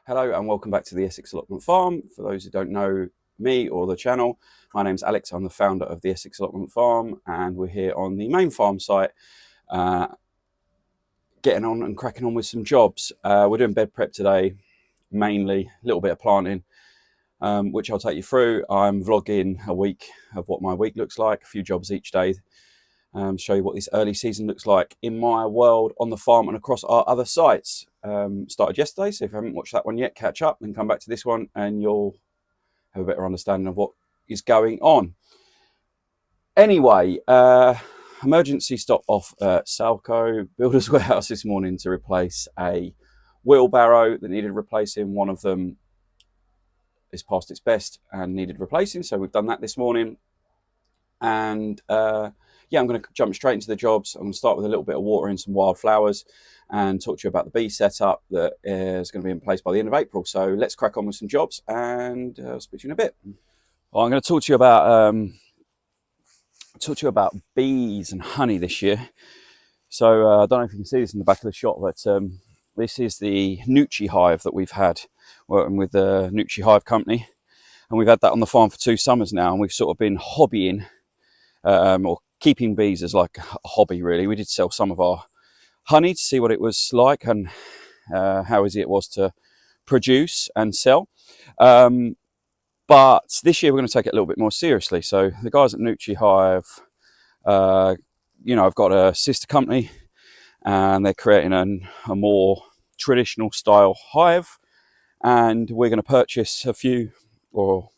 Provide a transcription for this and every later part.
Hello and welcome back to the Essex Allotment Farm. For those who don't know me or the channel, my name's Alex. I'm the founder of the Essex Allotment Farm, and we're here on the main farm site getting on and cracking on with some jobs. We're doing bed prep today, mainly a little bit of planting, which I'll take you through. I'm vlogging a week of what my week looks like, a few jobs each day. Show you what this early season looks like in my world on the farm and across our other sites. Started yesterday, so if you haven't watched that one yet, catch up and come back to this one and you'll have a better understanding of what is going on. Anyway, emergency stop off at Salco Builders Warehouse this morning to replace a wheelbarrow that needed replacing. One of them is past its best and needed replacing, so we've done that this morning. And yeah, I'm going to jump straight into the jobs. I'm going to start with a little bit of watering some wildflowers and talk to you about the bee setup that is going to be in place by the end of April. So let's crack on with some jobs, and I'll speak to you in a bit. Well, I'm going to talk to you about bees and honey this year. So I don't know if you can see this in the back of the shot, but this is the Nucci hive that we've had working with the Nucci Hive Company, and we've had that on the farm for 2 summers now, and we've sort of been hobbying or keeping bees as like a hobby, really. We did sell some of our honey to see what it was like and how easy it was to produce and sell. But this year we're going to take it a little bit more seriously. So the guys at Nucci Hive, I've got a sister company, and they're creating a more traditional style hive, and we're going to purchase a few or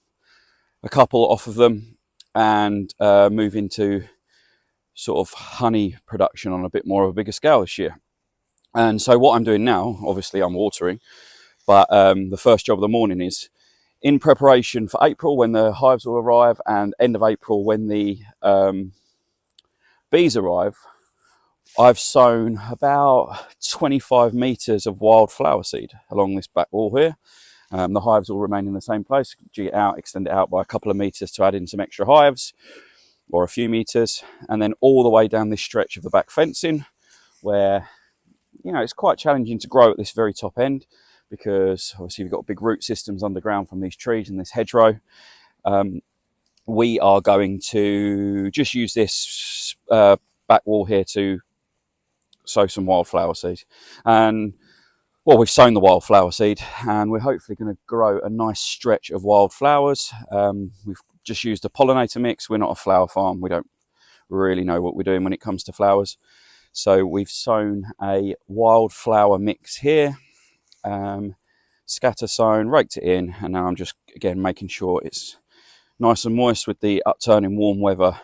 a couple off of them and move into sort of honey production on a bit more of a bigger scale this year. And so what I'm doing now, obviously I'm watering, but the first job of the morning is in preparation for April when the hives will arrive, and end of April when the bees arrive. I've sown about 25 meters of wildflower seed along this back wall here. The hives will remain in the same place. Jig it out, extend it out by a couple of meters to add in some extra hives, or a few meters, and then all the way down this stretch of the back fencing, where it's quite challenging to grow at this very top end, because obviously we've got big root systems underground from these trees and this hedgerow. We are going to just use this back wall here to sow some wildflower seed. And well, we've sown the wildflower seed, and we're hopefully going to grow a nice stretch of wildflowers. We've just used a pollinator mix. We're not a flower farm. We don't really know what we're doing when it comes to flowers. So we've sown a wildflower mix here, scatter sown, raked it in, and now I'm just, again, making sure it's nice and moist with the upturn in warm weather,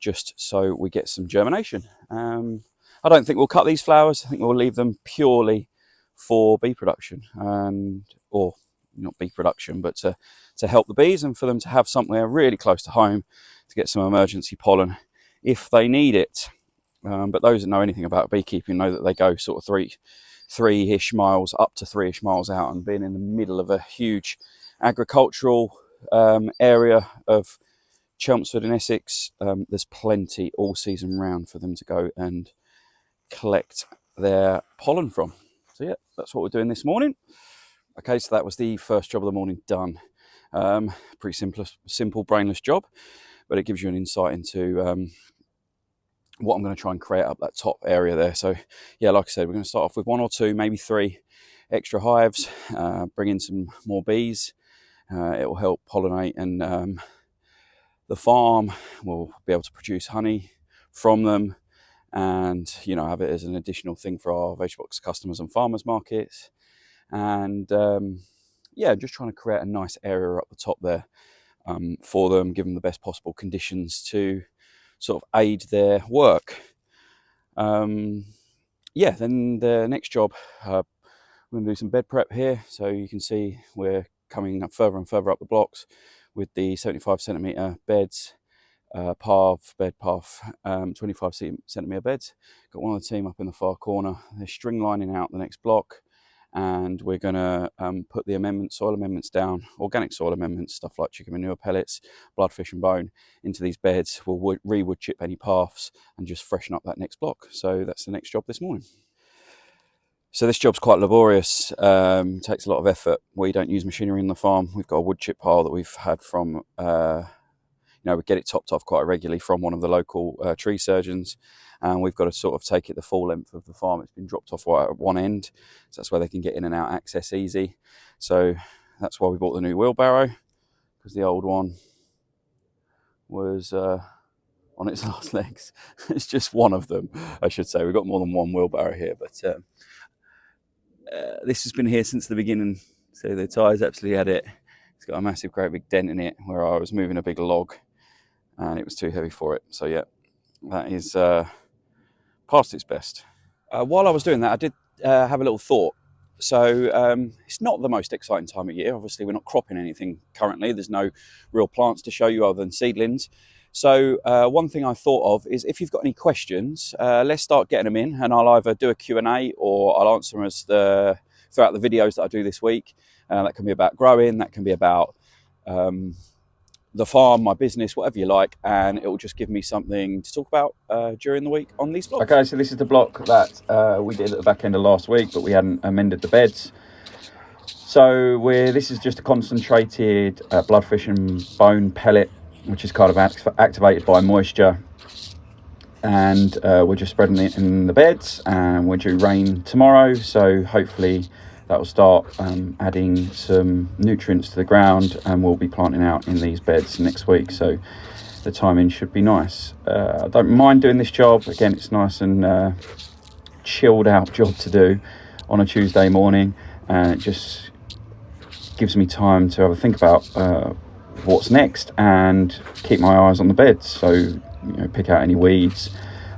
just so we get some germination. I don't think we'll cut these flowers. I think we'll leave them purely for bee production, or not bee production, but to help the bees and for them to have somewhere really close to home to get some emergency pollen if they need it. But those that know anything about beekeeping know that they go sort of three-ish miles, up to 3-ish miles out, and being in the middle of a huge agricultural area of Chelmsford and Essex, there's plenty all season round for them to go and collect their pollen from. So yeah, that's what we're doing this morning. Okay, so that was the first job of the morning done. Pretty simple, brainless job, but it gives you an insight into what I'm going to try and create up that top area there. So yeah, like I said, we're going to start off with 1 or 2, maybe 3 extra hives, bring in some more bees. It will help pollinate, and the farm will be able to produce honey from them, and have it as an additional thing for our veg box customers and farmers markets. And yeah, just trying to create a nice area up the top there for them, give them the best possible conditions to sort of aid their work. Yeah, then the next job, we're going to do some bed prep here. So you can see we're coming up further and further up the blocks with the 75 centimetre beds, bed path, 25 centimetre beds. Got one of the team up in the far corner. They're string lining out the next block, and we're going to put the soil amendments down, organic soil amendments, stuff like chicken manure pellets, blood, fish and bone, into these beds. We'll re-wood chip any paths and just freshen up that next block. So that's the next job this morning. So this job's quite laborious, takes a lot of effort. We don't use machinery in the farm. We've got a wood chip pile that we've had from, we get it topped off quite regularly from one of the local tree surgeons, and we've got to sort of take it the full length of the farm. It's been dropped off right at one end, so that's where they can get in and out access easy. So that's why we bought the new wheelbarrow, because the old one was on its last legs. It's just one of them, I should say. We've got more than one wheelbarrow here, but this has been here since the beginning, so the tyres absolutely had it. It's got a massive, great big dent in it where I was moving a big log and it was too heavy for it. So yeah, that is past its best. While I was doing that, I did have a little thought. So it's not the most exciting time of year. Obviously, we're not cropping anything currently. There's no real plants to show you other than seedlings. So one thing I thought of is, if you've got any questions, let's start getting them in, and I'll either do a Q&A or I'll answer them throughout the videos that I do this week. That can be about growing, that can be about the farm, my business, whatever you like, and it will just give me something to talk about during the week on these vlogs. Okay, so this is the block that we did at the back end of last week, but we hadn't amended the beds. So this is just a concentrated bloodfish and bone pellet, which is kind of activated by moisture, and we're just spreading it in the beds, and we're due rain tomorrow, so hopefully that will start adding some nutrients to the ground, and we'll be planting out in these beds next week, so the timing should be nice. I don't mind doing this job. Again, it's nice and chilled out job to do on a Tuesday morning, and it just gives me time to have a think about what's next and keep my eyes on the beds. So pick out any weeds,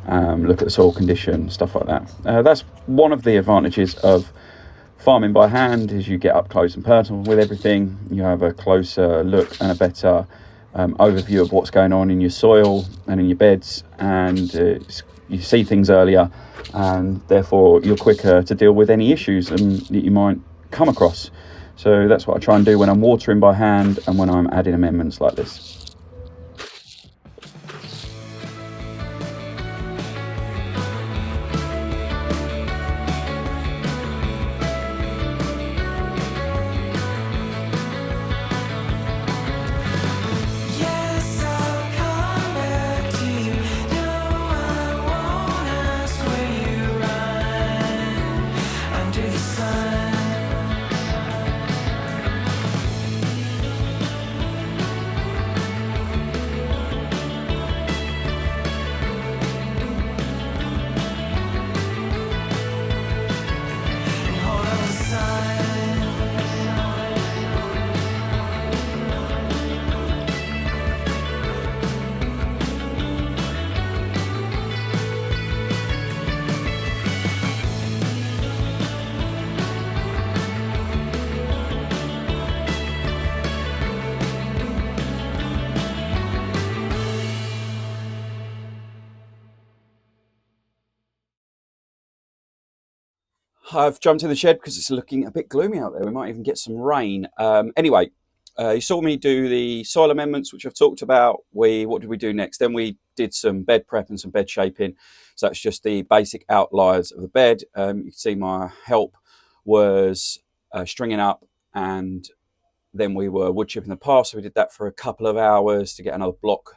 look at the soil condition, stuff like that. That's one of the advantages of farming by hand, is you get up close and personal with everything. You have a closer look and a better overview of what's going on in your soil and in your beds, and you see things earlier, and therefore you're quicker to deal with any issues that you might come across. So that's what I try and do when I'm watering by hand and when I'm adding amendments like this. I've jumped in the shed because it's looking a bit gloomy out there. We might even get some rain. Anyway, you saw me do the soil amendments, which I've talked about. What did we do next? Then we did some bed prep and some bed shaping. So that's just the basic outliers of the bed. You can see my help was stringing up, and then we were wood chipping the path. So we did that for a couple of hours to get another block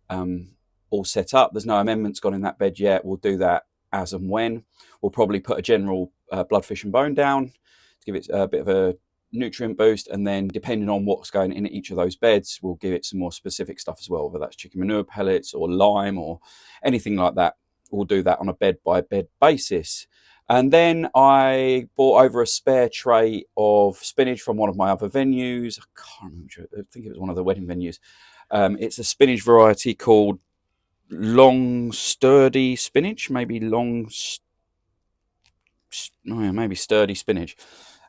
all set up. There's no amendments gone in that bed yet. We'll do that as and when. We'll probably put a general bloodfish and bone down to give it a bit of a nutrient boost, and then depending on what's going in each of those beds, we'll give it some more specific stuff as well, whether that's chicken manure pellets or lime or anything like that. We'll do that on a bed by bed basis. And then I bought over a spare tray of spinach from one of my other venues. I can't remember, I think it was one of the wedding venues. It's a spinach variety called long sturdy spinach, maybe sturdy spinach.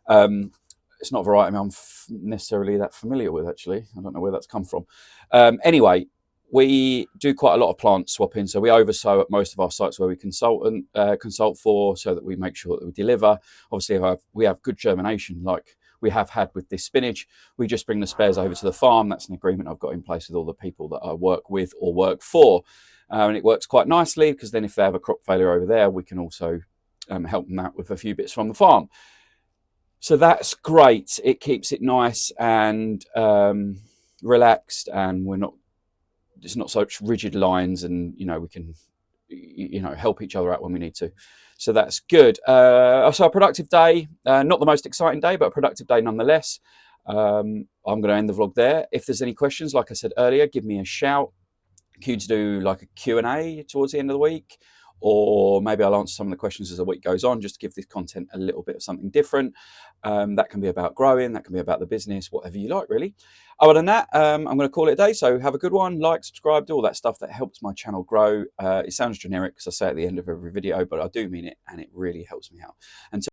It's not a variety I'm necessarily that familiar with, actually. I don't know where that's come from. Anyway, we do quite a lot of plant swapping, so we oversow at most of our sites where we consult for, so that we make sure that we deliver. Obviously, if we have good germination, like we have had with this spinach, we just bring the spares over to the farm. That's an agreement I've got in place with all the people that I work with or work for. And it works quite nicely, because then if they have a crop failure over there, we can also help them out with a few bits from the farm. So that's great. It keeps it nice and relaxed, and it's not such rigid lines, and we can help each other out when we need to. So that's good. So a productive day, not the most exciting day, but a productive day nonetheless. I'm going to end the vlog there. If there's any questions, like I said earlier, give me a shout. Keen to do like a Q&A towards the end of the week, or maybe I'll answer some of the questions as the week goes on, just to give this content a little bit of something different. That can be about growing, that can be about the business, whatever you like, really. Other than that, I'm going to call it a day. So have a good one, like, subscribe, do all that stuff that helps my channel grow. It sounds generic because I say it at the end of every video, but I do mean it, and it really helps me out. Until